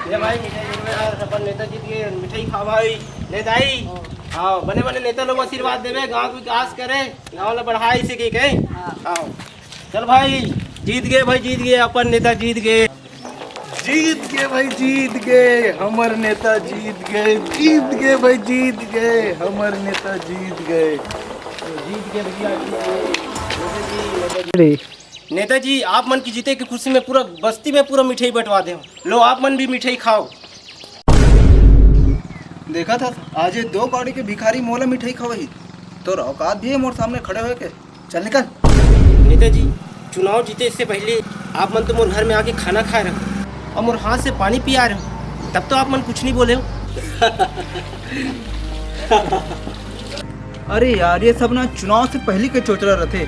ये भाई मिठाई अपन नेता जी के मिठाई खा भाई नेताई। हाँ बने बने नेता लोग आशीर्वाद देवे, गांव विकास करे, गांव ला बढ़ाई से की कहीं। हाँ चल भाई जीत गए भाई, जीत गए अपन नेता, जीत गए, जीत गए भाई, जीत गए हमर नेता, जीत गए, जीत गए भाई, जीत गए हमर नेता, जीत गए, जीत गए भैया, नेता जी। नेताजी आप मन की जीते की खुशी में पूरा बस्ती में पूरा मिठाई बंटवा दे। लो आप मन भी मिठाई खाओ। देखा था आज ये 2 कौड़ी के भिखारी मोला मिठाई खवाई, तो औकात भी है मोर सामने खड़े हुए के। चल निकल। नेताजी चुनाव जीते इससे पहले आप मन तो मोर घर में आके खाना खाए रहे और मोर हाथ से पानी पिया रहे हो, तब तो आप मन कुछ नहीं बोले हो। अरे यार ये सब ना चुनाव से पहले के चोचला रहते,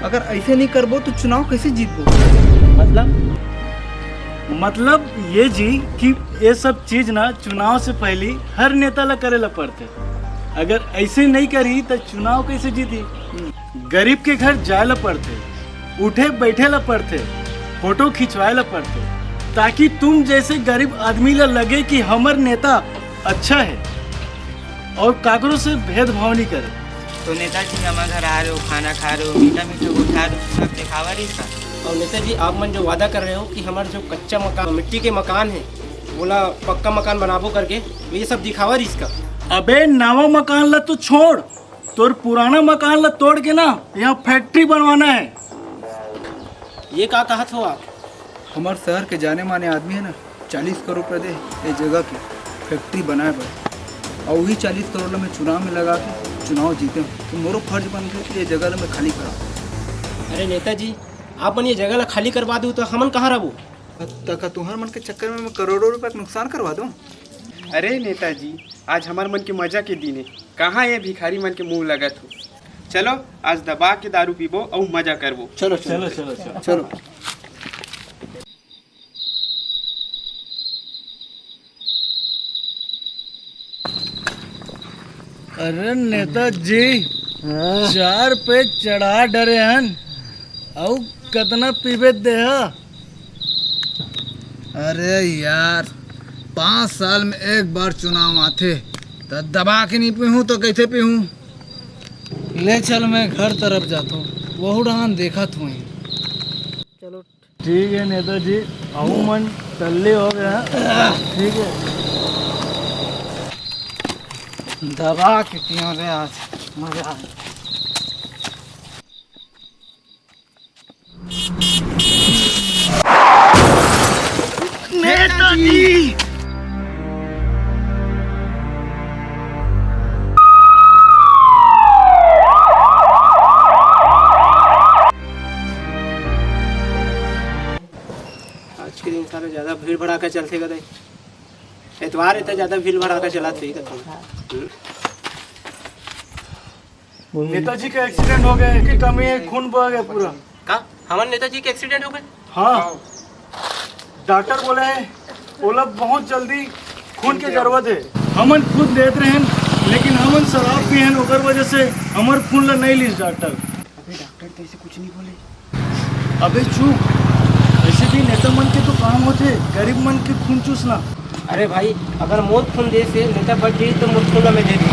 अगर ऐसे नहीं करबो तो चुनाव कैसे जीतबो? मतलब ये जी कि ये सब चीज ना चुनाव से पहले हर नेता ला करे ला पड़ते। अगर ऐसे नहीं करी तो चुनाव कैसे जीती? गरीब के घर जाए ला पड़ते, उठे बैठे ला पड़ते, फोटो खिंचवाए ला पड़ते, ताकि तुम जैसे गरीब आदमी ला लगे कि हमार नेता अच्छा है और काकरों से भेदभाव नहीं करे। तो नेताजी हमारे घर आ रहे हो, खाना खा रहे हो, मीठा मीठा उठा रहे हो, सब दिखावा नहीं इसका। और नेताजी आप मन जो वादा कर रहे हो कि हमारा जो कच्चा मकान मिट्टी के मकान है बोला पक्का मकान बनाबो करके, ये सब दिखावा रही इसका। अबे नवा मकान ला तो छोड़, तोर पुराना मकान ला तोड़ के ना यहाँ फैक्ट्री बनवाना है। ये क्या कहा था आप? हमारे शहर के जाने माने आदमी है ना, 40 करोड़ रुपये दे ये जगह की फैक्ट्री बनाए पर, और वही 40 करोड़ में चुनाव में लगा के चुनाव जीते हूँ, तो मोरो फर्ज बन गया कि ये जगह मैं खाली करा। अरे नेताजी आप मन ये जगह ला खाली करवा दूँ तो हमन कहाँ रहबो? तक तुम्हारे मन के चक्कर में मैं करोड़ों रुपए का नुकसान करवा दूँ? अरे नेताजी आज हमार मन के मजा के दिन है, कहाँ ये भिखारी मन के मुंह लगत हो। चलो आज दबा के दारू पीबो और मजा करबो। चलो चलो चलो चलो चलो। अरे नेताजी 4 पे चढ़ा डरे हन और कितना पीबे दे? अरे यार 5 साल में एक बार चुनाव आते, तो दबा के नहीं पीहूँ तो कैसे पीहूँ? ले चल मैं घर तरफ जाता हूँ, वो डान देखा तू। चलो ठीक है नेताजी, आहू मन टल्ले हो गया। ठीक है दबा के पियो रे, आज मजा आ। नेताजी आज के दिन सारा ज्यादा भीड़ भड़ाका चलते गए, एतवार इतना ज्यादा भीड़ भड़ाका चला थे। नेताजी का एक्सीडेंट हो गया, की कमी है, खून बह गया पूरा। का हमारे नेताजी के एक्सीडेंट हो गए? हाँ डॉक्टर बोले है बोला बहुत जल्दी खून की जरूरत है। हमन खुद देते रहे हैं, लेकिन हमन शराब पी हैं, ओकर वजह से हमार खून ला नहीं ली डॉक्टर। अबे डॉक्टर तो ऐसे कुछ नहीं बोले। अबे चुप, ऐसे भी नेता मन के तो काम होते गरीब मन के खून चूसना। अरे भाई अगर मोर खून दे से नेता बढ़ जाए तो मोर खून में दे दूँ।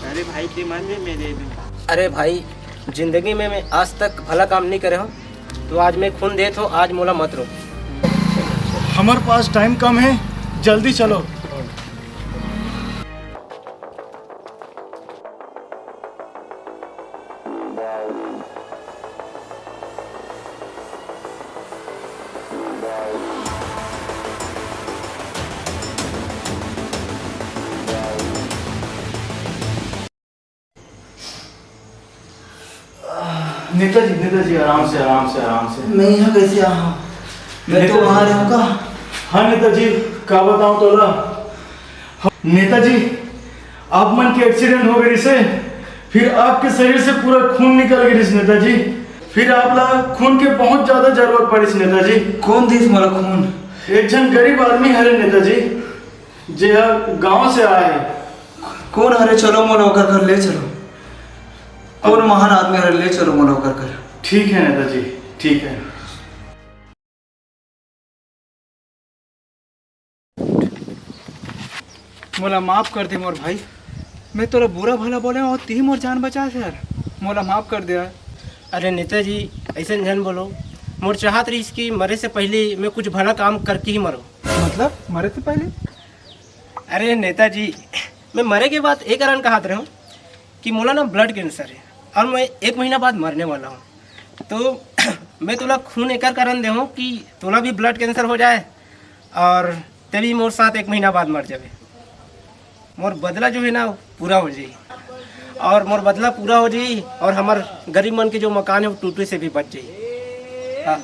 अरे भाई दिमाग में मैं दे दूँ। अरे भाई जिंदगी में मैं आज तक भला काम नहीं करे हूँ, तो आज मैं खून दे तो आज मोला मत रो। हमारे पास टाइम कम है, जल्दी चलो। नेताजी आराम से आराम से आराम से। मैं यहाँ कैसे आया? मैं तो वहाँ रहूँगा। हाँ नेताजी क्या बताऊँ तोला। नेताजी आप मन के एक्सीडेंट हो गई से, फिर आपके शरीर से पूरा खून निकल गई नेताजी, फिर आप ला खून के बहुत ज्यादा जरूरत पड़ी नेताजी। कौन दिस मोला खून? एक जन गरीब आदमी है नेताजी, जे गांव से आए। कौन? अरे चलो मोला होकर कर ले चलो। कौन महान आदमी है? ले चलो मोला होकर कर। ठीक है नेताजी, ठीक है। मोला माफ कर दे मोर भाई। मैं तोरा बुरा भला बोले और ती मोर जान बचा यार। मोला माफ कर दे यार। अरे नेताजी ऐसे जन बोलो, मोर चाहत रही कि मरे से पहले मैं कुछ भला काम करके ही मरो। मतलब मरे से पहले? अरे नेताजी, मैं मरे के बाद एक कारण कहत रहा हूँ कि मोला ना ब्लड कैंसर है और मैं 1 महीना बाद मरने वाला हूँ। तो मैं तोला खून एक कारण दे हूँ कि तोला भी ब्लड कैंसर हो जाए और तभी मोर साथ 1 महीना बाद मर जावे। मोर बदला जो है ना पूरा हो जाए, और मोर बदला पूरा हो जाए और हमार गरीब मन के जो मकान है वो टूटे से भी बच जाए। हाँ।